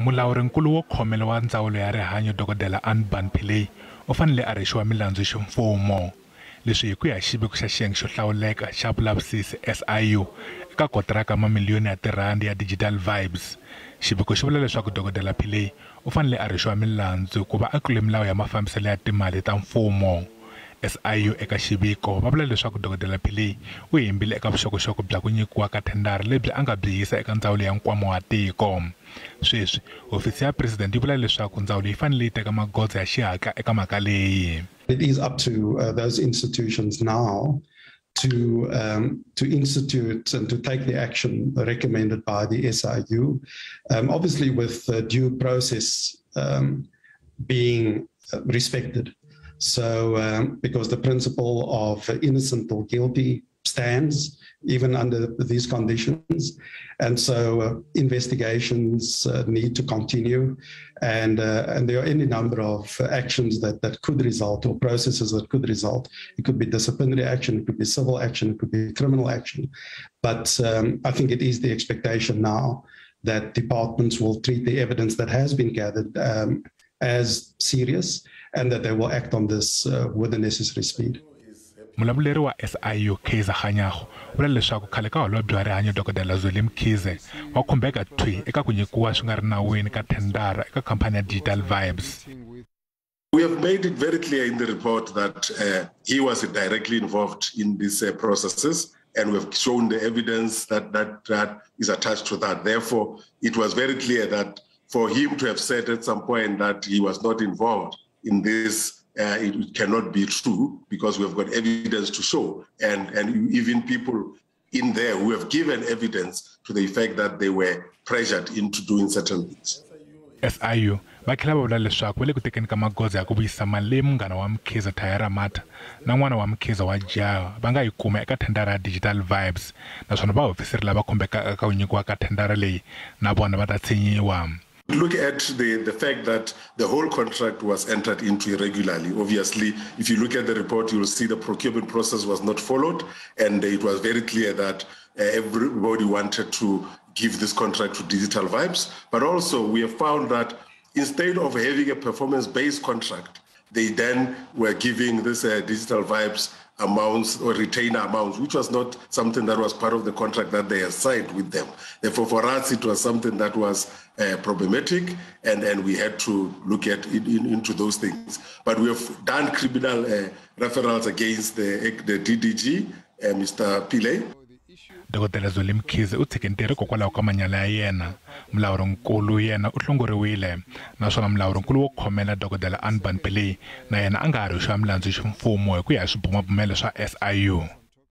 Mulawurinkulu wo khomela wa ndzawulo ya rihanyu dokodela Anban Pillay u fanele a rixiwa milandzu ximfumo leswi hi ku ya Xiviko xa xiyenge xo hlawuleka xa vulavisisi SIU eka kontraka mamiliyoni ya tirhandi ya Digital Vibes. Xiviko xi vula leswaku dokodela Pillay u fanele a rixiwa milandzu ku va a tlule milawu ya mafambiselo ya timali ta mfumo. SIU eka Xiviko va vula leswaku dokodela Pillay u yimbile eka vuxokoxoko bya ku nyikiwa ka thendara lebyi a nga byi yisa eka ndzawulo ya nkwama wa tiko. Sweswi hofisi ya president yi vula leswaku ndzawulo yi fanele yi teka magoza ya xihatla eka mhaka leyi. It is up to those institutions now to institute and to take the action recommended by the SIU, obviously with due process being respected. So, because the principle of innocent or guilty stands even under these conditions, and so investigations need to continue, and there are any number of actions that could result, or processes that could result. It could be disciplinary action, it could be civil action, it could be criminal action. But I think it is the expectation now that departments will treat the evidence that has been gathered as serious, and that they will act on this with the necessary speed. Mulavuleri wa SIU vula leswaku khale ka holobye wa rihanyu dokodela Zweli Mkhize wa khumbeka thwi eka ku nyikiwa swi nga ri nawini ka thendara eka khampani ya Digital Vibes. We have made it very clear in the report that he was directly involved in these processes, and we've shown the evidence that is attached to that. Therefore, it was very clear that for him to have said at some point that he was not involved in this, it cannot be true, because we have got evidence to show, and even people in there who have given evidence to the effect that they were pressured into doing certain things. SIU va tlhela va vula leswaku va le ku tekeni ka magoza ya ku vuyisa mali leyi munghana wa Mkhize Thayara Mata na n'wana wa Mkhize wa Jaha va nga yi kuma eka thendara ya Digital Vibes, naswona va hofisiri lava khumbekaka ka ku nyikiwa ka thendara leyi na vona va ta tshinyiwa. Look at the fact that the whole contract was entered into irregularly. Obviously, if you look at the report, you will see the procurement process was not followed, and it was very clear that everybody wanted to give this contract to Digital Vibes. But also, we have found that instead of having a performance-based contract, they then were giving this Digital Vibes amounts or retainer amounts, which was not something that was part of the contract that they had signed with them. Therefore, for us, it was something that was problematic, and we had to look at into those things. But we have done criminal referrals against the DDG, Mr. Pillay. Dokodela Zweli Mkhize u tshike ntirho kokwalaho ka manyala ya yena. Mulawurinkulu yena u hlongoriwile, naswona mulawurinkulu wo khomela dokodela Anban Pillay na yena a nga ha rixiwa milandzu ximfumo hi ku ya hi swibumabumele swa SIU.